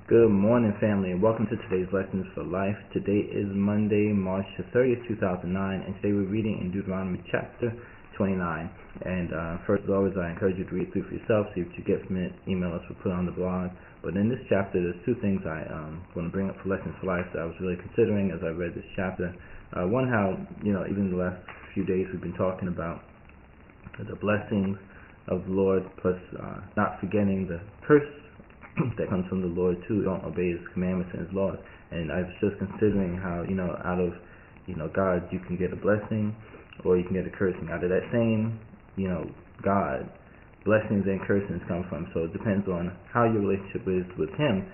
Good morning, family, and welcome to today's Lessons for Life. Today is Monday, March 30th, 2009, and today we're reading in Deuteronomy chapter 29. And first, as always, I encourage you to read through for yourself. See what you get from it. Email us, we'll put it on the blog. But in this chapter, there's two things I want to bring up for Lessons for Life that I was really considering as I read this chapter. One, how, even the last few days we've been talking about the blessings of the Lord, plus not forgetting the curse that comes from the Lord too. Don't obey His commandments and His laws. And I was just considering how out of God you can get a blessing or you can get a cursing. Out of that same God, blessings and cursings come from. So it depends on how your relationship is with Him.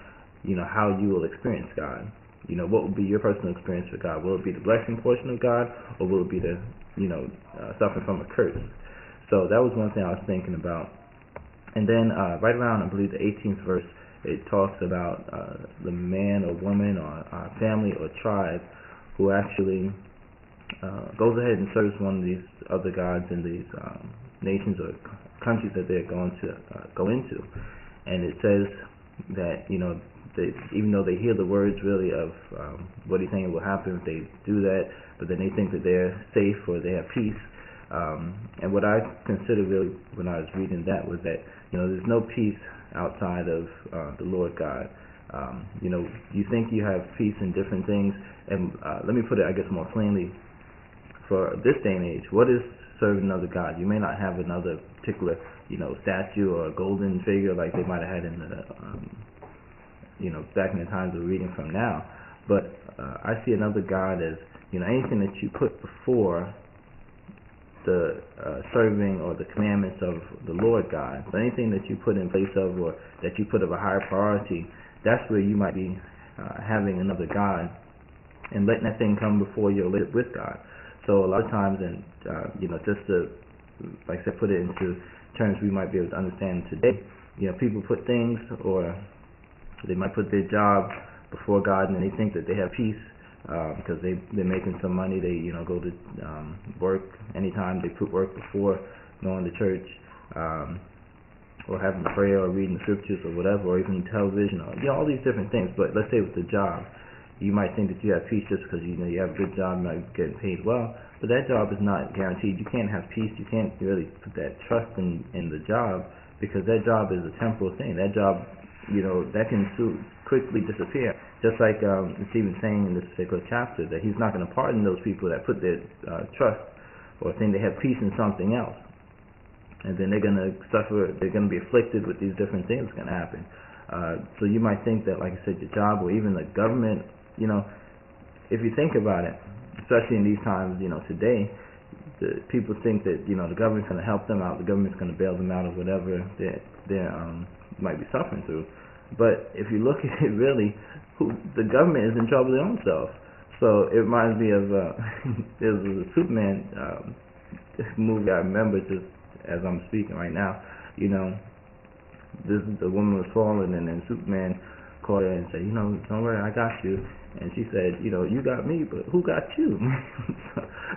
How you will experience God. What will be your personal experience with God? Will it be the blessing portion of God, or will it be the suffering from a curse? So that was one thing I was thinking about. And then right around, I believe, the 18th verse, it talks about the man or woman or family or tribe who actually goes ahead and serves one of these other gods in these nations or countries that they're going to go into. And it says that, even though they hear the words really of what he's saying will happen if they do that, but then they think that they're safe or they have peace. And what I considered really when I was reading that was that there's no peace outside of the Lord God. You think you have peace in different things, and let me put it, I guess, more plainly. For this day and age, what is serving another God? You may not have another particular statue or a golden figure like they might have had in the back in the times we're reading from now, but I see another God as anything that you put before the serving or the commandments of the Lord God. So anything that you put in place of, or that you put of a higher priority, that's where you might be having another God and letting that thing come before your relationship with God. So a lot of times, and just to, like I said, put it into terms we might be able to understand today, people put things, or they might put their job before God, and they think that they have peace because they're making some money. They go to work anytime. They put work before going to church, or having prayer, or reading the scriptures, or whatever, or even television, or all these different things. But let's say with the job, you might think that you have peace just because you have a good job, you might be getting paid well, but that job is not guaranteed. You can't have peace. You can't really put that trust in the job, because that job is a temporal thing. That job, that can quickly disappear. Just like it's even saying in this particular chapter that He's not going to pardon those people that put their trust or think they have peace in something else, and then they're going to suffer. They're going to be afflicted with these different things that's going to happen. So you might think that, like I said, your job or even the government. If you think about it, especially in these times, today, people think that the government's going to help them out. The government's going to bail them out of whatever they might be suffering through. But if you look at it, really, the government is in trouble their own self. So it reminds me of there was a Superman movie I remember just as I'm speaking right now. The woman was falling, and then Superman called her and said, don't worry, I got you. And she said, you got me, but who got you?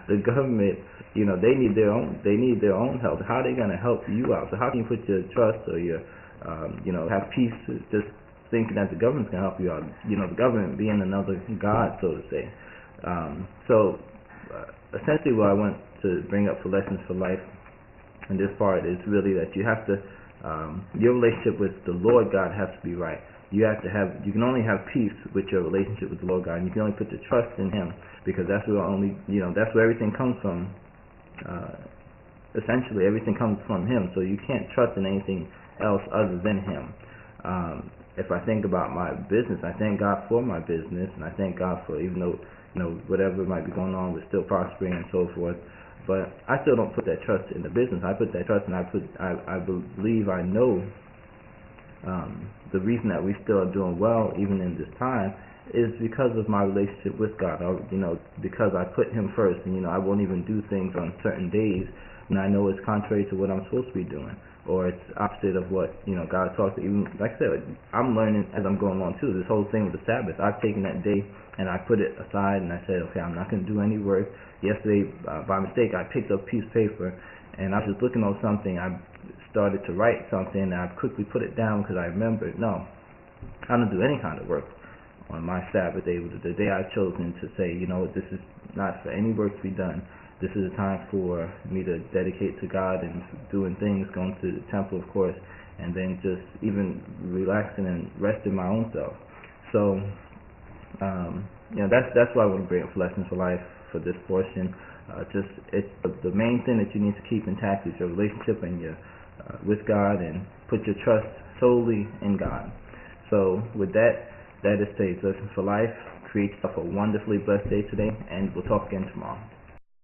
The government, they need their own help. How are they going to help you out? So how can you put your trust or your have peace just thinking that the government's going to help you out? The government being another God, so to say. Essentially what I want to bring up for Lessons for Life in this part is really that you have to, your relationship with the Lord God has to be right. You can only have peace with your relationship with the Lord God, and you can only put your trust in Him, because that's where that's where everything comes from. Essentially, everything comes from Him, so you can't trust in anything else other than Him. If I think about my business, I thank God for my business, and I thank God for, even though whatever might be going on, we're still prospering and so forth. But I still don't put that trust in the business. I put that trust, and I believe I know the reason that we still are doing well even in this time is because of my relationship with God. Because I put Him first, and I won't even do things on certain days, and I know it's contrary to what I'm supposed to be doing, or it's opposite of what God talks to. Even like I said, I'm learning as I'm going along too. This whole thing with the Sabbath, I've taken that day and I put it aside, and I said, okay, I'm not going to do any work. Yesterday, by mistake, I picked up a piece of paper, and I was just looking on something. I started to write something, and I quickly put it down because I remembered, no, I don't do any kind of work on my Sabbath day, the day I've chosen to say, you know, this is not for any work to be done. This is a time for me to dedicate to God and doing things, going to the temple, of course, and then just even relaxing and resting my own self. So, that's why I want to bring up Lessons for Life for this portion. It's the main thing that you need to keep intact is your relationship and your with God, and put your trust solely in God. So with that is today's Lessons for Life. Create yourself a wonderfully blessed day today, and we'll talk again tomorrow.